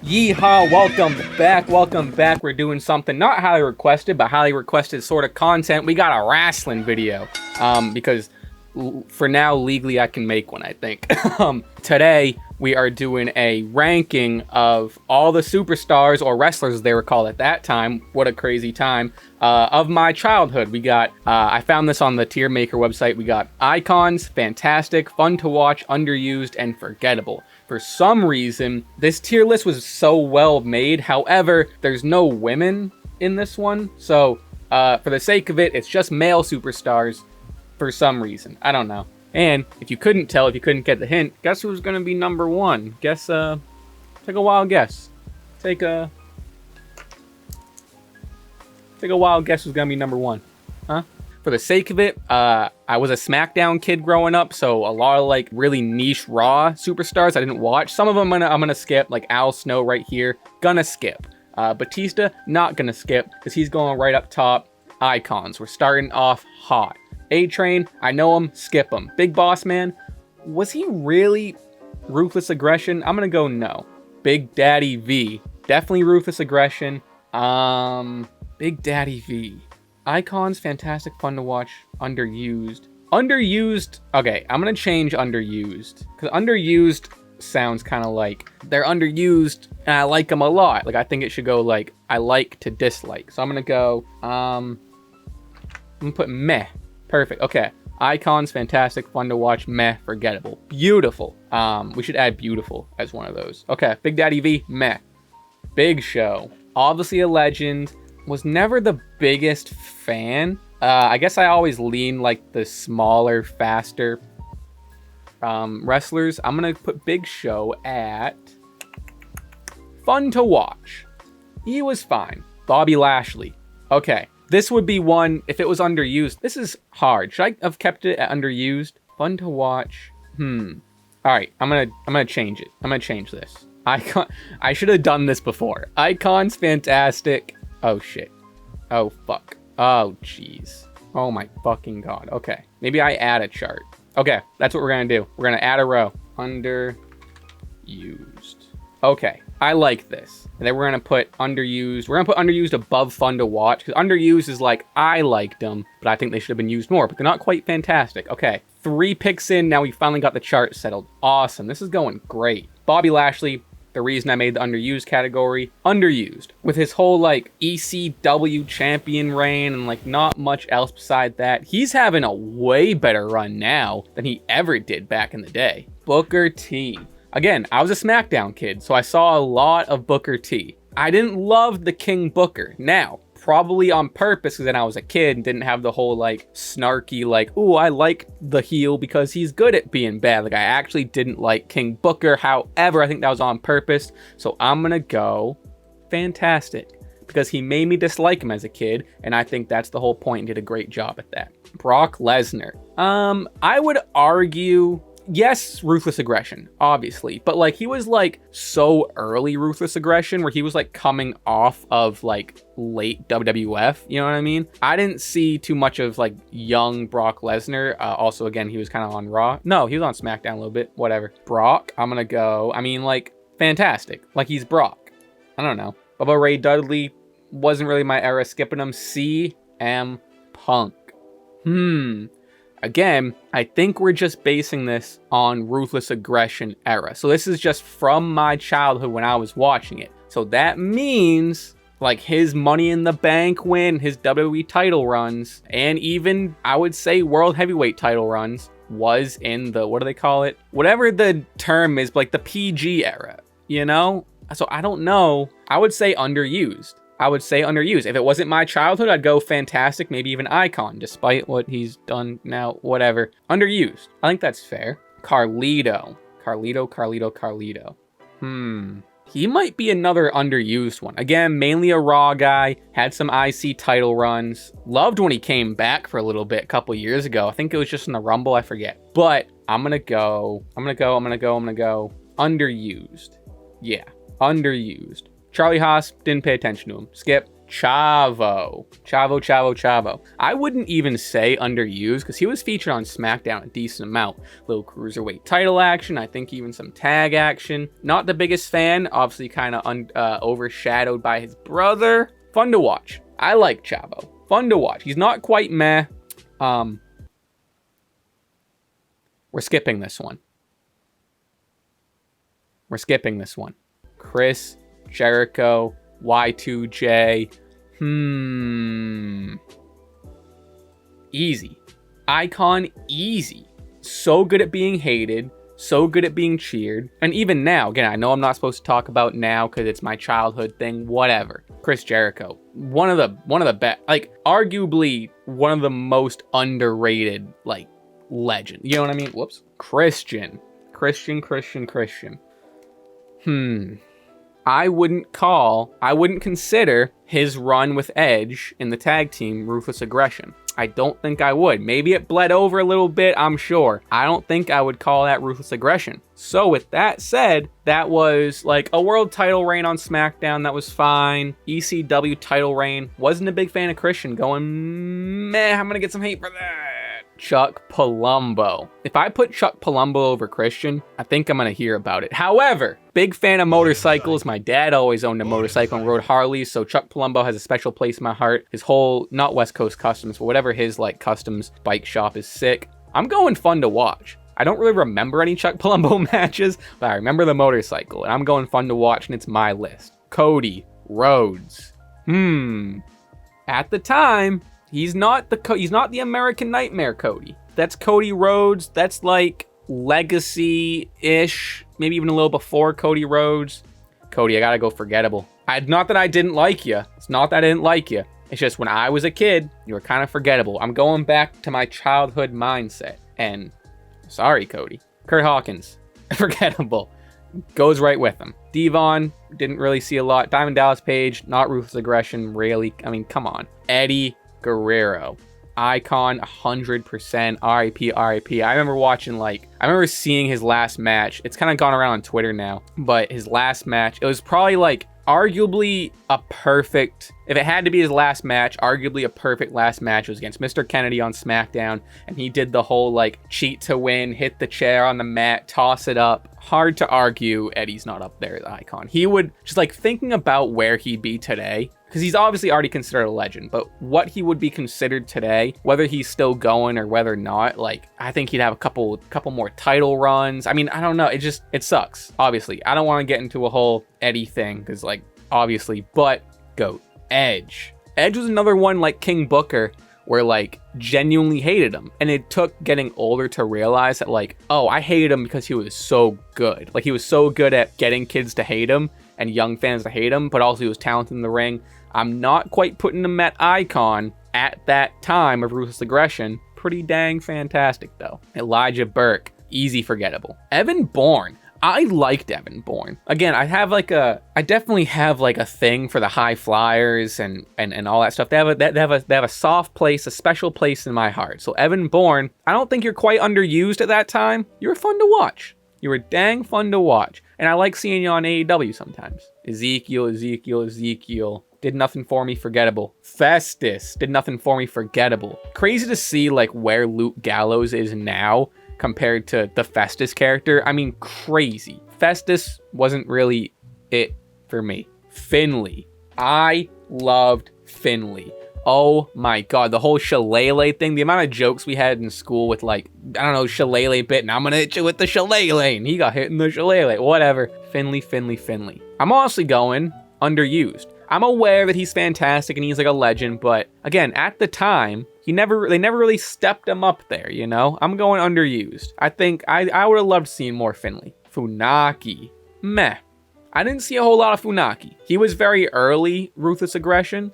Yeehaw, welcome back. We're doing something not highly requested, but highly requested sort of content. We got a wrestling video, because for now, legally, I can make one, I think. Today, we are doing a ranking of all the superstars, or wrestlers as they were called at that time. What a crazy time. Of my childhood. We got, I found this on the Tier Maker website. We got icons, fantastic, fun to watch, underused, and forgettable. For some reason, this tier list was so well made. However, there's no women in this one. So, for the sake of it, it's just male superstars for some reason. I don't know. And if you couldn't tell, if you couldn't get the hint, guess who's going to be number one? Guess, take a wild guess. Take a wild guess who's going to be number one. Huh? For the sake of it, I was a SmackDown kid growing up, so a lot of like really niche Raw superstars I didn't watch. Some of them I'm gonna skip, like Al Snow right here, gonna skip. Batista, not gonna skip, because he's going right up top. Icons, we're starting off hot. A-Train, I know him, skip him. Big Boss Man, was he really Ruthless Aggression? I'm gonna go no. Big Daddy V, definitely Ruthless Aggression. Big Daddy V. Icons, fantastic, fun to watch, underused. Underused, okay, I'm gonna change underused. Because underused sounds kind of like, they're underused and I like them a lot. Like, I think it should go like, I like to dislike. So I'm gonna go, I'm gonna put meh. Perfect, okay. Icons, fantastic, fun to watch, meh, forgettable. Beautiful. We should add beautiful as one of those. Okay, Big Daddy V, meh. Big Show, obviously a legend. Was never the biggest fan. I guess I always lean like the smaller, faster wrestlers. I'm gonna put Big Show at fun to watch. He was fine. Bobby Lashley. Okay, this would be one if it was underused. This is hard. Should I have kept it at underused? Fun to watch. All right, I'm gonna change it. I'm gonna change this. I should have done this before. Icons, fantastic. Oh shit. Oh fuck. Oh jeez. Oh my fucking god. Okay. Maybe I add a chart. Okay, that's what we're gonna do. We're gonna add a row. Underused. Okay, I like this. And then we're gonna put underused. We're gonna put underused above fun to watch. Because underused is like, I liked them, but I think they should have been used more. But they're not quite fantastic. Okay, 3 picks in. Now we finally got the chart settled. Awesome. This is going great. Bobby Lashley. The reason I made the underused category, underused. With his whole like ECW champion reign and like not much else beside that, he's having a way better run now than he ever did back in the day. Booker T. Again, I was a SmackDown kid, so I saw a lot of Booker T. I didn't love the King Booker. Now, probably on purpose, because then I was a kid and didn't have the whole like snarky like, ooh, I like the heel because he's good at being bad. Like, I actually didn't like King Booker. However, I think that was on purpose. So I'm gonna go fantastic because he made me dislike him as a kid, and I think that's the whole point. He did a great job at that. Brock Lesnar. I would argue, yes, Ruthless Aggression, obviously, but like he was like so early Ruthless Aggression where he was like coming off of like late WWF, you know what I mean? I didn't see too much of like young Brock Lesnar. Also, again, he was kind of on Raw. No, he was on SmackDown a little bit, whatever. Brock, I'm gonna go, I mean, like, fantastic. Like, he's Brock. I don't know. Bubba Ray Dudley wasn't really my era, skipping him. CM Punk. Again, I think we're just basing this on Ruthless Aggression era. So this is just from my childhood when I was watching it. So that means like his Money in the Bank win, his WWE title runs, and even I would say World Heavyweight title runs was in the, what do they call it? Whatever the term is, like the PG era, you know? So I don't know. I would say underused. If it wasn't my childhood, I'd go fantastic, maybe even icon, despite what he's done now, whatever. Underused. I think that's fair. Carlito. He might be another underused one. Again, mainly a Raw guy, had some IC title runs. Loved when he came back for a little bit a couple years ago. I think it was just in the Rumble, I forget. But I'm gonna go underused. Yeah, underused. Charlie Haas, didn't pay attention to him. Skip. Chavo. Chavo. I wouldn't even say underused because he was featured on SmackDown a decent amount. Little cruiserweight title action. I think even some tag action. Not the biggest fan. Obviously kind of overshadowed by his brother. Fun to watch. I like Chavo. Fun to watch. He's not quite meh. We're skipping this one. Chris Jericho, Y2J. Easy. Icon, easy. So good at being hated. So good at being cheered. And even now, again, I know I'm not supposed to talk about now because it's my childhood thing, whatever. Chris Jericho, one of the best, like arguably one of the most underrated, like, legend. You know what I mean? Whoops. Christian. I wouldn't consider his run with Edge in the tag team Ruthless Aggression. I don't think I would. Maybe it bled over a little bit, I'm sure. I don't think I would call that Ruthless Aggression. So with that said, that was like a world title reign on SmackDown. That was fine. ECW title reign. Wasn't a big fan of Christian. Going, meh, I'm gonna get some hate for that. Chuck Palumbo. If I put Chuck Palumbo over Christian, I think I'm gonna hear about it. However, big fan of motorcycles. My dad always owned a motorcycle and rode Harleys, so Chuck Palumbo has a special place in my heart. His whole, not West Coast Customs, but whatever his like customs bike shop is sick. I'm going fun to watch. I don't really remember any Chuck Palumbo matches, but I remember the motorcycle, and I'm going fun to watch, and it's my list. Cody Rhodes. At the time, he's not the American Nightmare Cody. That's Cody Rhodes. That's like legacy-ish, maybe even a little before Cody Rhodes. Cody, I gotta go forgettable. Not that I didn't like you. It's not that I didn't like you. It's just when I was a kid, you were kind of forgettable. I'm going back to my childhood mindset. And sorry, Cody. Kurt Hawkins, forgettable. Goes right with him. Devon, didn't really see a lot. Diamond Dallas Page, not Ruthless Aggression, really. I mean, come on. Eddie Guerrero. Icon, 100%. RIP. I remember seeing his last match. It's kind of gone around on Twitter now, but his last match, it was probably like arguably a perfect, if it had to be his last match, arguably a perfect last match was against Mr. Kennedy on SmackDown, and he did the whole like cheat to win, hit the chair on the mat, toss it up. Hard to argue Eddie's not up there as Icon. He would, just like thinking about where he'd be today, because he's obviously already considered a legend, but what he would be considered today, whether he's still going or whether not, like, I think he'd have a couple more title runs. I mean, I don't know. It sucks, obviously. I don't want to get into a whole Eddie thing, because, like, obviously, but GOAT. Edge. Edge was another one like King Booker, where, like, genuinely hated him. And it took getting older to realize that, like, oh, I hated him because he was so good. Like, he was so good at getting kids to hate him and young fans to hate him, but also he was talented in the ring. I'm not quite putting him at Icon at that time of Ruthless Aggression. Pretty dang fantastic, though. Elijah Burke, easy forgettable. Evan Bourne. I liked Evan Bourne. Again, I definitely have like a thing for the high flyers and all that stuff. They have a soft place, a special place in my heart. So Evan Bourne, I don't think you're quite underused at that time. You were fun to watch. You were dang fun to watch. And I like seeing you on AEW sometimes. Ezekiel. Did nothing for me, forgettable. Festus did nothing for me, forgettable. Crazy to see like where Luke Gallows is now compared to the Festus character. I mean, crazy. Festus wasn't really it for me. Finley. I loved Finley. Oh my god, the whole shillelagh thing, the amount of jokes we had in school with like, I don't know, shillelagh bit, and I'm gonna hit you with the shillelagh, and he got hit in the shillelagh, whatever. Finley. I'm honestly going underused. I'm aware that he's fantastic and he's like a legend, but again, at the time, they never really stepped him up there, you know? I'm going underused. I think I would have loved seeing more Finley. Funaki. Meh. I didn't see a whole lot of Funaki. He was very early Ruthless Aggression.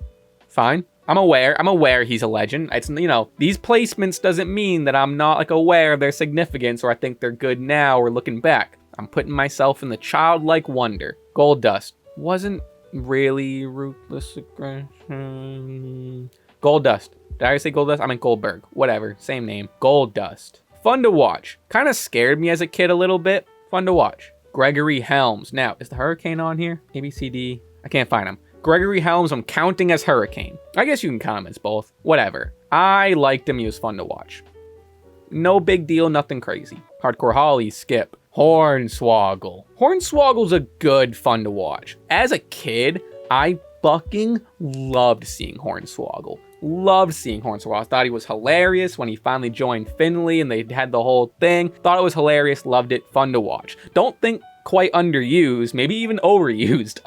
Fine. I'm aware he's a legend. It's, you know, these placements doesn't mean that I'm not like aware of their significance or I think they're good now or looking back. I'm putting myself in the childlike wonder. Goldust wasn't really Ruthless Aggression. Goldust. Did I say Goldust? I meant Goldberg. Whatever. Same name. Goldust. Fun to watch. Kind of scared me as a kid a little bit. Fun to watch. Gregory Helms. Now, is the Hurricane on here? ABCD. I can't find him. Gregory Helms, I'm counting as Hurricane. I guess you can count him as both. Whatever. I liked him. He was fun to watch. No big deal, nothing crazy. Hardcore Holly, skip. Hornswoggle. Hornswoggle's a good fun to watch. As a kid, I fucking loved seeing Hornswoggle. Loved seeing Hornswoggle. I thought he was hilarious when he finally joined Finley and they had the whole thing. Thought it was hilarious, loved it, fun to watch. Don't think quite underused, maybe even overused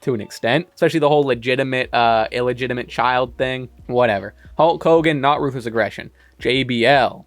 to an extent, especially the whole legitimate, illegitimate child thing. Whatever. Hulk Hogan, not Ruthless Aggression. JBL,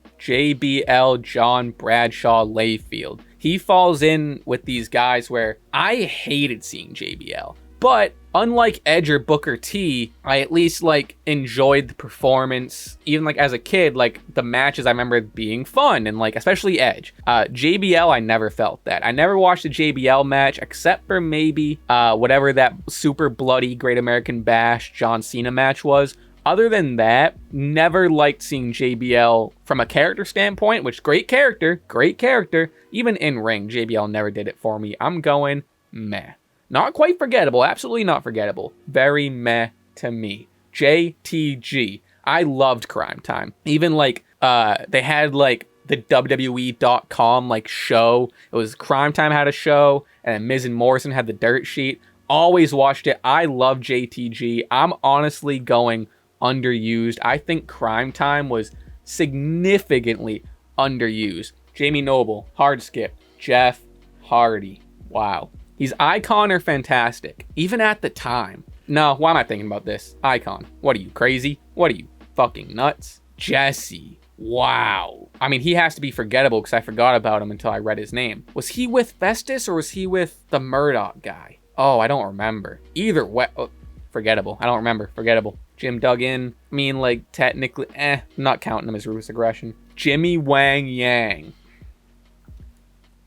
John Bradshaw Layfield. He falls in with these guys where I hated seeing JBL. But unlike Edge or Booker T, I at least like enjoyed the performance. Even like as a kid, like the matches I remember being fun and like especially Edge. JBL, I never felt that. I never watched a JBL match except for maybe whatever that super bloody Great American Bash John Cena match was. Other than that, never liked seeing JBL from a character standpoint, which great character. Even in ring, JBL never did it for me. I'm going meh. Not quite forgettable, absolutely not forgettable. Very meh to me. JTG. I loved Crime Time. Even like, they had like the WWE.com like show. It was Crime Time had a show, and then Miz and Morrison had the dirt sheet. Always watched it. I love JTG. I'm honestly going underused. I think Crime Time was significantly underused. Jamie Noble, hard skip. Jeff Hardy. Wow. He's Icon or Fantastic, even at the time. No, why am I thinking about this? Icon. What are you, crazy? What are you, fucking nuts? Jesse. Wow. I mean, he has to be forgettable because I forgot about him until I read his name. Was he with Festus or was he with the Murdoch guy? Oh, I don't remember. Either way, forgettable. I don't remember. Forgettable. Jim Duggan. I mean, like, technically, I'm not counting him as Ruthless Aggression. Jimmy Wang Yang.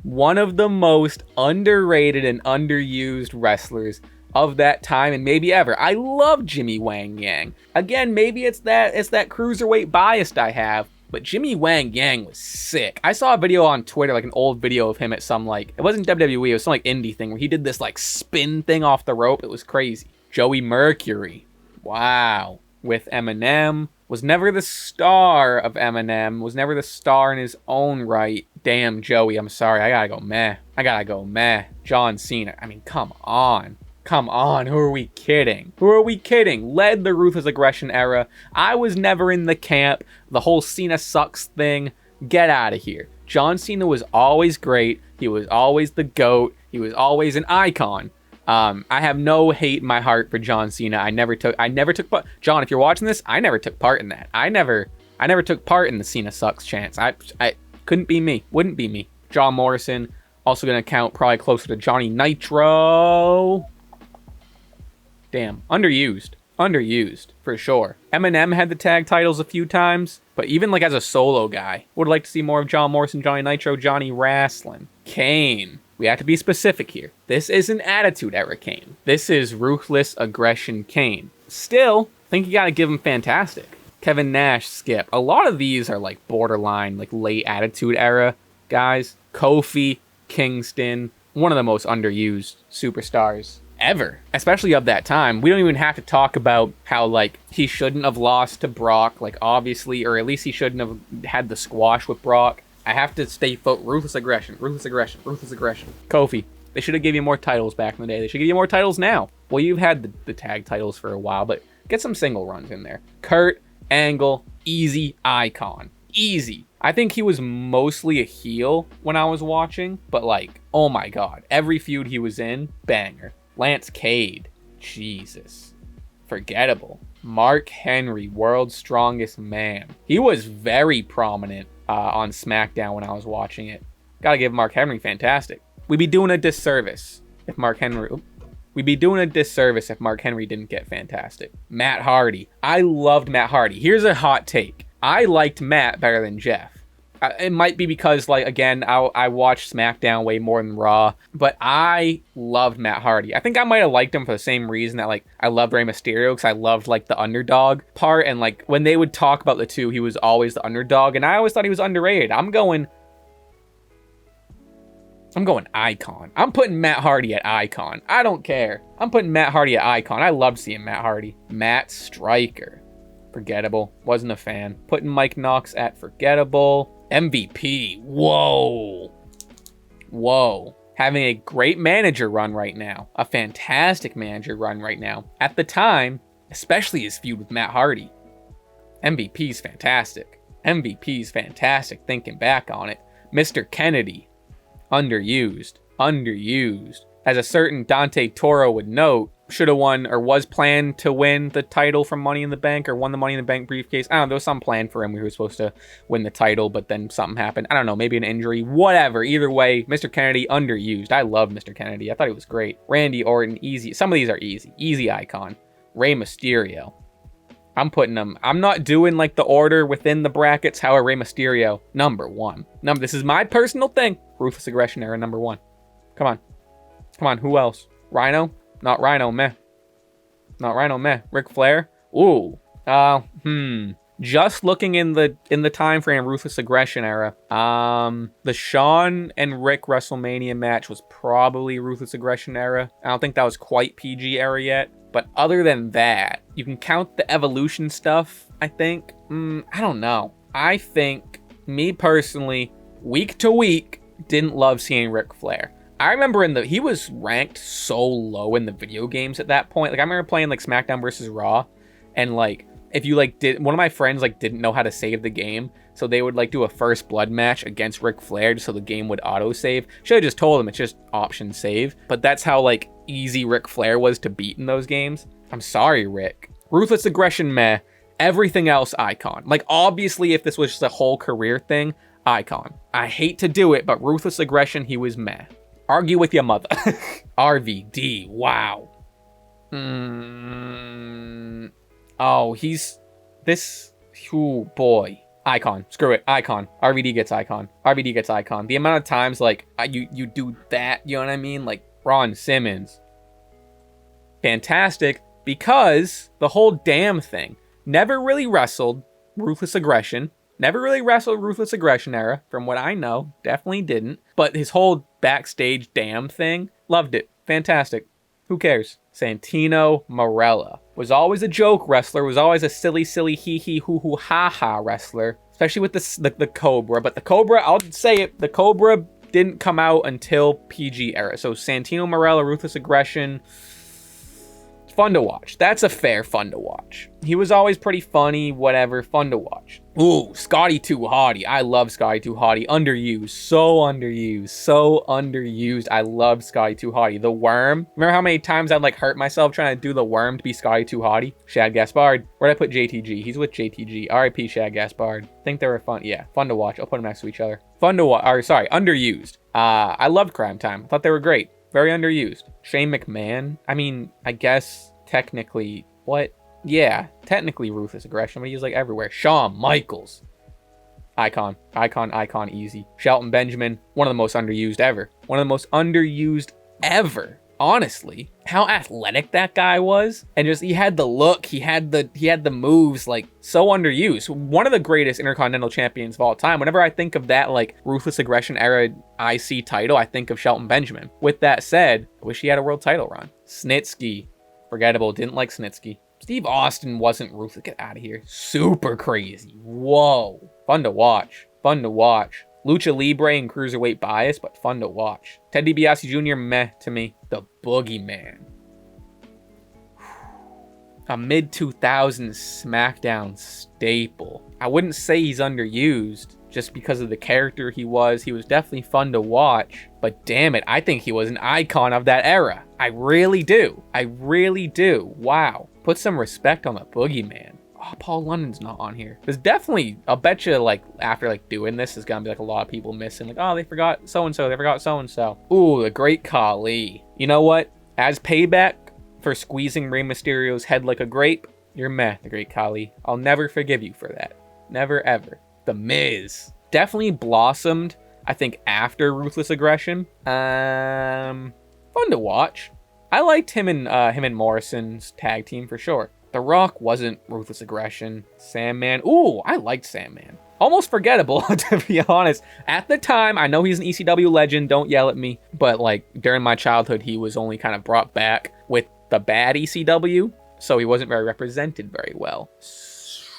One of the most underrated and underused wrestlers of that time and maybe ever. I love Jimmy Wang Yang. Again, maybe it's that cruiserweight bias I have, but Jimmy Wang Yang was sick. I saw a video on Twitter, like an old video of him at some like, it wasn't WWE, it was some like indie thing where he did this like spin thing off the rope. It was crazy. Joey Mercury. Wow. With Eminem. Was never the star of Eminem. Was never the star in his own right. Damn, Joey, I'm sorry. I gotta go meh. John Cena. I mean, come on. Come on. Who are we kidding? Led the Ruthless Aggression era. I was never in the camp. The whole Cena sucks thing. Get out of here. John Cena was always great. He was always the GOAT. He was always an icon. I have no hate in my heart for John Cena. I never took part. John, if you're watching this, I never took part in that. I never took part in the Cena sucks chants. I couldn't be me. Wouldn't be me. John Morrison, also gonna count probably closer to Johnny Nitro. Damn, underused for sure. Eminem had the tag titles a few times, but even like as a solo guy, would like to see more of John Morrison, Johnny Nitro, Johnny Wrestling. Kane. We have to be specific here. This isn't Attitude Era Kane. This is Ruthless Aggression Kane. Still, I think you gotta give him Fantastic. Kevin Nash, skip. A lot of these are like borderline, like late Attitude Era guys. Kofi, Kingston, one of the most underused superstars ever, especially of that time. We don't even have to talk about how like he shouldn't have lost to Brock, like obviously, or at least he shouldn't have had the squash with Brock. I have to stay Ruthless Aggression. Kofi. They should have given you more titles back in the day. They should give you more titles now. Well, you've had the tag titles for a while, but get some single runs in there. Kurt Angle, easy icon. Easy. I think he was mostly a heel when I was watching, but like, oh my god. Every feud he was in, banger. Lance Cade. Jesus. Forgettable. Mark Henry, World's Strongest Man. He was very prominent on SmackDown when I was watching it. Gotta give Mark Henry Fantastic. We'd be doing a disservice if Mark Henry didn't get Fantastic. Matt Hardy. I loved Matt Hardy. Here's a hot take. I liked Matt better than Jeff. It might be because, like, again, I watched SmackDown way more than Raw, but I loved Matt Hardy. I think I might have liked him for the same reason that, like, I loved Rey Mysterio because I loved, like, the underdog part, and, like, when they would talk about the two, he was always the underdog, and I always thought he was underrated. I'm going I'm going Icon. I'm putting Matt Hardy at Icon. I don't care. I'm putting Matt Hardy at Icon. I love seeing Matt Hardy. Matt Striker. Forgettable. Wasn't a fan. Putting Mike Knox at forgettable. MVP. Whoa. Whoa. Having a great manager run right now. A fantastic manager run right now. At the time, especially his feud with Matt Hardy. MVP's fantastic. MVP's fantastic thinking back on it. Mr. Kennedy. Underused. Underused. As a certain Dante Toro would note, should have won or was planned to win the title from Money in the Bank or won the Money in the Bank briefcase. I don't know, there was some plan for him. We were supposed to win the title, but then something happened. I don't know, maybe an injury, whatever. Either way, Mr. Kennedy, underused. I love Mr. Kennedy. I thought he was great. Randy Orton, easy. Some of these are easy. Easy Icon. Rey Mysterio. I'm putting them. I'm not doing like the order within the brackets. However, Rey Mysterio, number one. This is my personal thing. Ruthless Aggression Era, number one. Come on. Come on, who else? Rhino? Not Rhino, meh. Not Rhino, meh. Ric Flair? Ooh. Just looking in the time frame, Ruthless Aggression Era. The Shawn and Rick WrestleMania match was probably Ruthless Aggression Era. I don't think that was quite PG era yet. But other than that, you can count the Evolution stuff, I think. I don't know. I think, me personally, week to week, didn't love seeing Ric Flair. I remember he was ranked so low in the video games at that point. Like, I remember playing, like, SmackDown versus Raw, and, like, if you, like, one of my friends, like, didn't know how to save the game, so they would, like, do a first blood match against Ric Flair just so the game would auto-save. Should have just told him it's just option save. But that's how, like, easy Ric Flair was to beat in those games. I'm sorry, Rick. Ruthless Aggression, meh. Everything else, Icon. Like, obviously, if this was just a whole career thing, Icon. I hate to do it, but Ruthless Aggression, he was meh. Argue with your mother. RVD, wow. Oh, he's... This... Oh, boy. Icon. Screw it. Icon. RVD gets Icon. RVD gets Icon. The amount of times, like, you do that, you know what I mean? Like, Ron Simmons. Fantastic, because the whole damn thing. Never really wrestled Ruthless Aggression. Never really wrestled Ruthless Aggression Era, from what I know. Definitely didn't. But his whole backstage damn thing, loved it. Fantastic. Who cares? Santino Marella. Was always a joke wrestler. Was always a silly hee hoo hoo ha ha wrestler. Especially with the Cobra. But the Cobra, I'll say it, the Cobra didn't come out until PG era. So Santino Marella, Ruthless Aggression... fun to watch. That's a fair fun to watch. He was always pretty funny, whatever, fun to watch. Ooh, Scotty 2 Hotty. I love Scotty 2 Hotty. Underused. So underused. So underused. I love Scotty 2 Hotty. The Worm. Remember how many times I'd like hurt myself trying to do the Worm to be Scotty 2 Hotty? Shad Gaspard. Where'd I put JTG? He's with JTG. RIP Shad Gaspard. Think they were fun. Yeah, fun to watch. I'll put them next to each other. Fun to watch. Or sorry, underused. I loved Crime Time. I thought they were great. Very underused. Shane McMahon. I mean, I guess technically, what? Yeah, technically Ruthless Aggression, but he was like everywhere. Shawn Michaels. Icon. Icon, icon, easy. Shelton Benjamin. One of the most underused ever. One of the most underused ever. Honestly, how athletic that guy was, and just he had the look, he had the moves, like so underused. One of the greatest Intercontinental champions of all time. Whenever I think of that like Ruthless Aggression era IC title, I think of Shelton Benjamin. With that said, I wish he had a world title run. Snitsky, forgettable. Didn't like Snitsky. Steve Austin wasn't ruthless. Get out of here. Super crazy. Whoa. Fun to watch. Fun to watch. Lucha Libre and Cruiserweight bias, but fun to watch. Ted DiBiase Jr., meh to me. The Boogeyman. A mid-2000s SmackDown staple. I wouldn't say he's underused just because of the character he was. He was definitely fun to watch. But damn it, I think he was an icon of that era. I really do. I really do. Wow. Put some respect on the Boogeyman. Oh, Paul London's not on here. There's definitely, I'll bet you, like, after, like, doing this, there's gonna be, like, a lot of people missing. Like, oh, they forgot so-and-so. They forgot so-and-so. Ooh, the Great Khali. You know what? As payback for squeezing Rey Mysterio's head like a grape, you're meh, the Great Khali. I'll never forgive you for that. Never, ever. The Miz. Definitely blossomed, I think, after Ruthless Aggression. Fun to watch. I liked him and Morrison's tag team for sure. The Rock wasn't Ruthless Aggression. Sandman. Ooh, I liked Sandman. almost forgettable, to be honest. At the time, I know he's an ECW legend, don't yell at me, but like during my childhood, he was only kind of brought back with the bad ECW, so he wasn't very represented very well.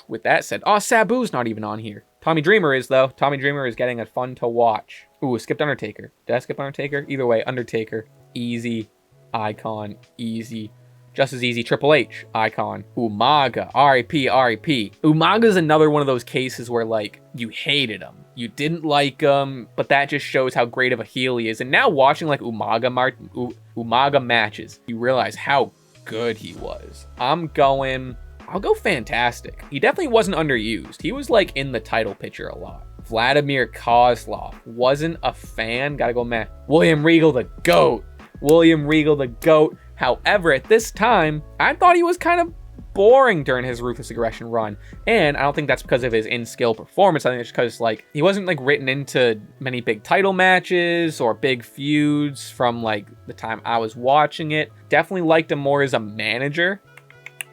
With that said, oh, Sabu's not even on here. Tommy Dreamer is, though. Tommy Dreamer is getting a fun to watch. Ooh, skipped Undertaker. Did I skip Undertaker? Either way, Undertaker. Easy. Icon. Easy. Just as easy. Triple H. Icon. Umaga. R.I.P. R.I.P. Umaga's another one of those cases where, like, you hated him. You didn't like him, but that just shows how great of a heel he is. And now watching, like, Umaga matches, you realize how good he was. I'll go Fantastic. He definitely wasn't underused. He was like in the title picture a lot. Vladimir Kozlov. Wasn't a fan. Gotta go meh. William Regal the GOAT. William Regal the GOAT. However, at this time, I thought he was kind of boring during his Ruthless Aggression run. And I don't think that's because of his in-skill performance. I think it's because like he wasn't like written into many big title matches or big feuds from like the time I was watching it. Definitely liked him more as a manager.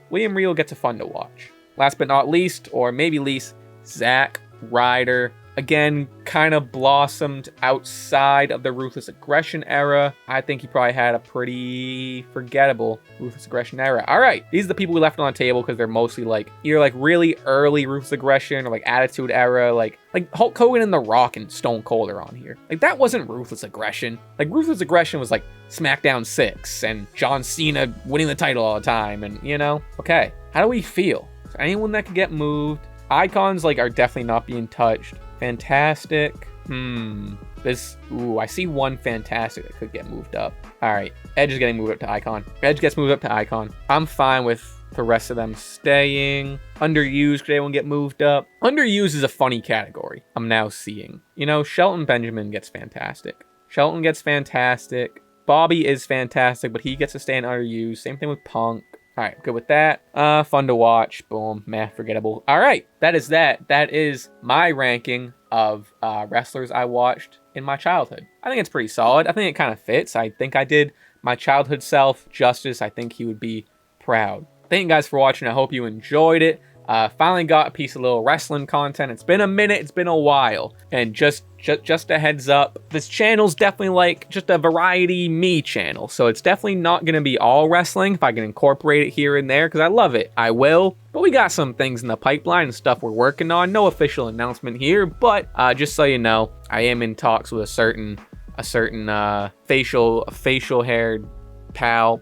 William Regal gets a fun to watch. Last but not least, or maybe least, Zack Ryder. Again, kind of blossomed outside of the Ruthless Aggression era. I think he probably had a pretty forgettable Ruthless Aggression era. All right, these are the people we left on the table because they're mostly like either like really early Ruthless Aggression or like Attitude Era. Like Hulk Hogan and The Rock and Stone Cold are on here. Like that wasn't Ruthless Aggression. Like Ruthless Aggression was like SmackDown 6 and John Cena winning the title all the time. And you know, okay, how do we feel? Is there anyone that could get moved? Icons like are definitely not being touched. Fantastic. I see one Fantastic that could get moved up. All right, Edge is getting moved up to Icon. Edge gets moved up to Icon. I'm fine with the rest of them staying. Underused, could anyone get moved up? Underused is a funny category I'm now seeing. You know, Shelton Benjamin gets Fantastic. Shelton gets Fantastic. Bobby is Fantastic, but he gets to stay in Underused. Same thing with Punk. All right, good with that. Fun to watch. Boom. Meh, forgettable. All right, that is that. That is my ranking of wrestlers I watched in my childhood. I think it's pretty solid. I think it kind of fits. I think I did my childhood self justice. I think he would be proud. Thank you guys for watching. I hope you enjoyed it. Finally got a piece of little wrestling content. It's been a minute. It's been a while. And just a heads up, this channel's definitely like just a variety me channel. So it's definitely not going to be all wrestling. If I can incorporate it here and there, because I love it, I will. But we got some things in the pipeline and stuff we're working on. No official announcement here, but just so you know, I am in talks with a certain facial haired pal.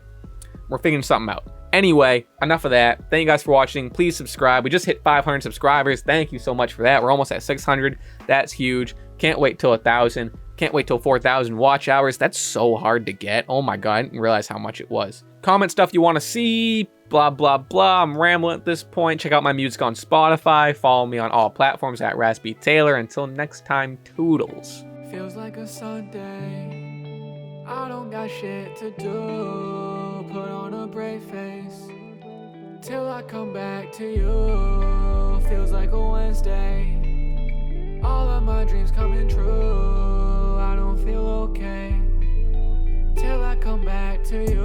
We're figuring something out. Anyway, enough of that. Thank you guys for watching. Please subscribe. We just hit 500 subscribers. Thank you so much for that. We're almost at 600. That's huge. Can't wait till 1,000. Can't wait till 4,000 watch hours. That's so hard to get. Oh my God, I didn't realize how much it was. Comment stuff you want to see. Blah, blah, blah. I'm rambling at this point. Check out my music on Spotify. Follow me on all platforms at Raspy Taylor. Until next time, toodles. Feels like a Sunday. I don't got shit to do. Put on a brave face till I come back to you. Feels like a Wednesday. All of my dreams coming true. I don't feel okay till I come back to you.